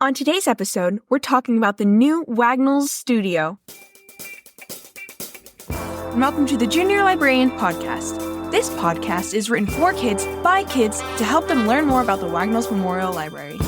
On today's episode, we're talking about the new Wagnalls Studio. Welcome to the Junior Librarian Podcast. This podcast is written for kids, by kids, to help them learn more about the Wagnalls Memorial Library.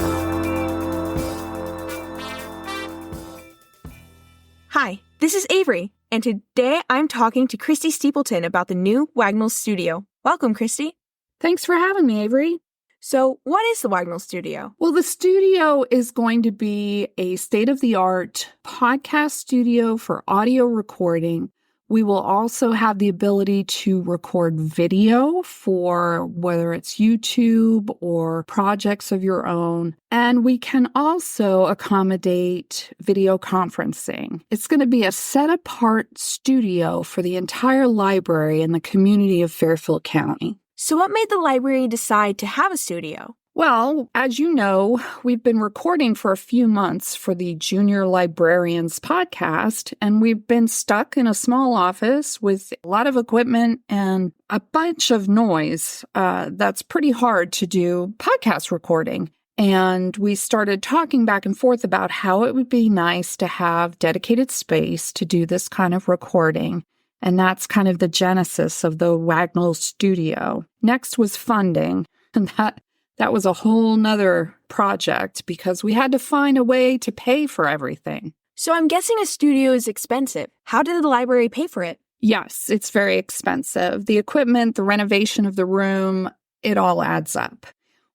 Hi, this is Avery, and today I'm talking to Cristy Stebelton about the new Wagnalls Studio. Welcome, Cristy. Thanks for having me, Avery. So, what is the Wagnalls Studio? Well, the studio is going to be a state-of-the-art podcast studio for audio recording. We will also have the ability to record video for whether it's YouTube or projects of your own. And we can also accommodate video conferencing. It's going to be a set-apart studio for the entire library in the community of Fairfield County. So what made the library decide to have a studio? Well, as you know, we've been recording for a few months for the Junior Librarians podcast, and we've been stuck in a small office with a lot of equipment and a bunch of noise. That's pretty hard to do podcast recording. And we started talking back and forth about how it would be nice to have dedicated space to do this kind of recording. And that's kind of the genesis of the Wagnalls Studio. Next was funding, and that was a whole nother project because we had to find a way to pay for everything. So I'm guessing a studio is expensive. How did the library pay for it? Yes, it's very expensive. The equipment, the renovation of the room, it all adds up.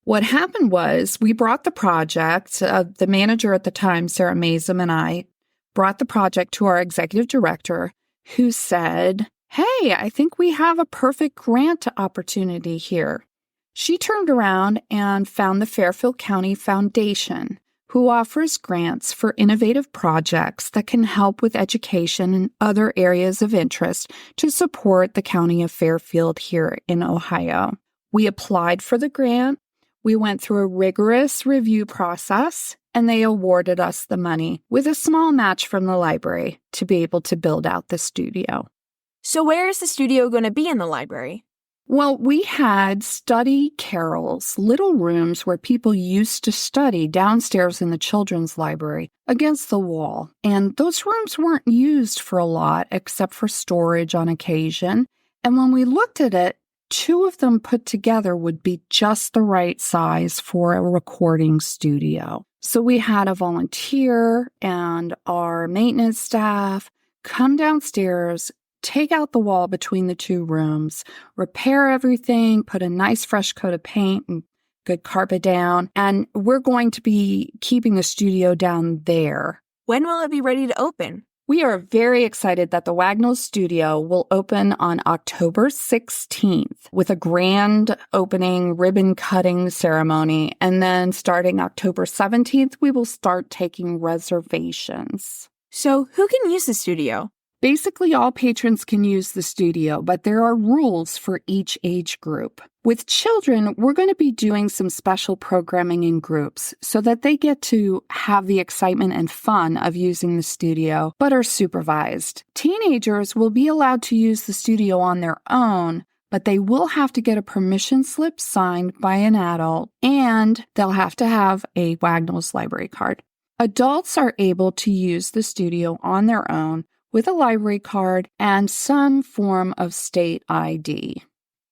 What happened was we brought the project, the manager at the time, Sarah Mazum, and I brought the project to our executive director, who said, "Hey, I think we have a perfect grant opportunity here." She turned around and found the Fairfield County Foundation, who offers grants for innovative projects that can help with education and other areas of interest to support the county of Fairfield here in Ohio. We applied for the grant. We went through a rigorous review process, and they awarded us the money with a small match from the library to be able to build out the studio. So where is the studio going to be in the library? Well, we had study carrels, little rooms where people used to study downstairs in the children's library against the wall. And those rooms weren't used for a lot except for storage on occasion. And when we looked at it, 2 of them put together would be just the right size for a recording studio. So we had a volunteer and our maintenance staff come downstairs, take out the wall between the 2 rooms, repair everything, put a nice fresh coat of paint and good carpet down, and we're going to be keeping the studio down there. When will it be ready to open? We are very excited that the Wagnalls Studio will open on October 16th with a grand opening ribbon cutting ceremony. And then starting October 17th, we will start taking reservations. So who can use the studio? Basically, all patrons can use the studio, but there are rules for each age group. With children, we're going to be doing some special programming in groups so that they get to have the excitement and fun of using the studio, but are supervised. Teenagers will be allowed to use the studio on their own, but they will have to get a permission slip signed by an adult, and they'll have to have a Wagnalls library card. Adults are able to use the studio on their own with a library card and some form of state ID.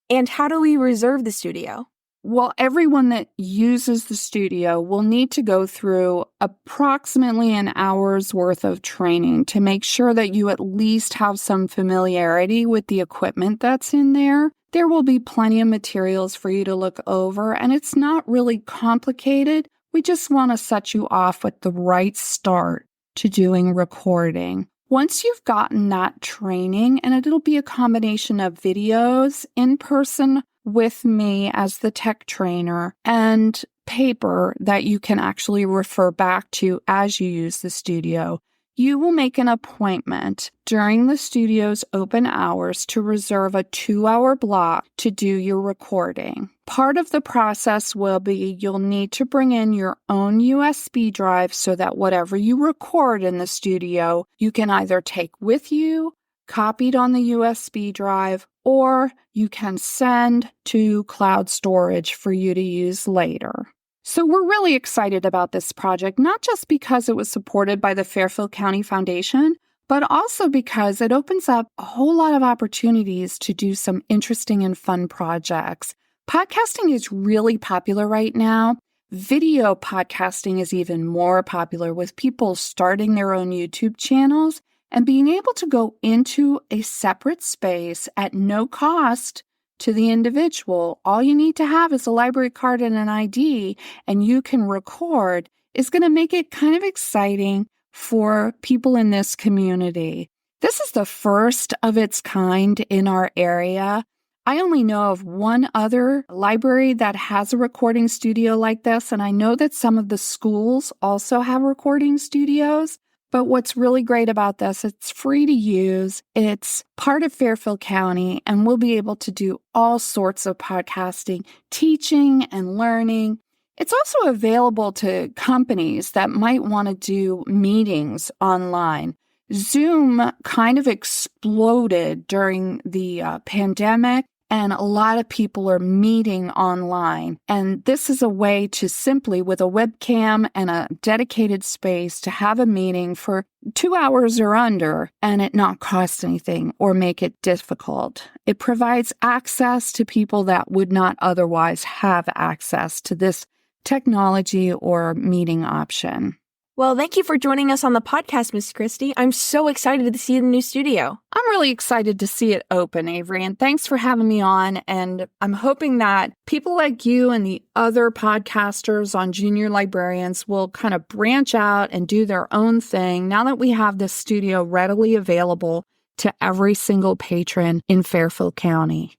And how do we reserve the studio? Well, everyone that uses the studio will need to go through approximately an hour's worth of training to make sure that you at least have some familiarity with the equipment that's in there. There will be plenty of materials for you to look over, and it's not really complicated. We just want to set you off with the right start to doing recording. Once you've gotten that training, and it'll be a combination of videos in person with me as the tech trainer and paper that you can actually refer back to as you use the studio, you will make an appointment during the studio's open hours to reserve a 2-hour block to do your recording. Part of the process will be you'll need to bring in your own USB drive so that whatever you record in the studio, you can either take with you, copied on the USB drive, or you can send to cloud storage for you to use later. So we're really excited about this project, not just because it was supported by the Fairfield County Foundation, but also because it opens up a whole lot of opportunities to do some interesting and fun projects. Podcasting is really popular right now. Video podcasting is even more popular, with people starting their own YouTube channels and being able to go into a separate space at no cost to the individual. All you need to have is a library card and an ID, and you can record. Is going to make it kind of exciting for people in this community. This is the first of its kind in our area. I only know of one other library that has a recording studio like this, and I know that some of the schools also have recording studios. But what's really great about this, it's free to use. It's part of Fairfield County, and we'll be able to do all sorts of podcasting, teaching and learning. It's also available to companies that might want to do meetings online. Zoom kind of exploded during the pandemic, and a lot of people are meeting online. And this is a way to simply, with a webcam and a dedicated space, to have a meeting for 2 hours or under and it not cost anything or make it difficult. It provides access to people that would not otherwise have access to this technology or meeting option. Well, thank you for joining us on the podcast, Miss Cristy. I'm so excited to see the new studio. I'm really excited to see it open, Avery, and thanks for having me on. And I'm hoping that people like you and the other podcasters on Junior Librarians will kind of branch out and do their own thing now that we have this studio readily available to every single patron in Fairfield County.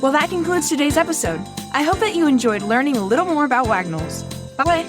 Well, that concludes today's episode. I hope that you enjoyed learning a little more about Wagnalls. Bye!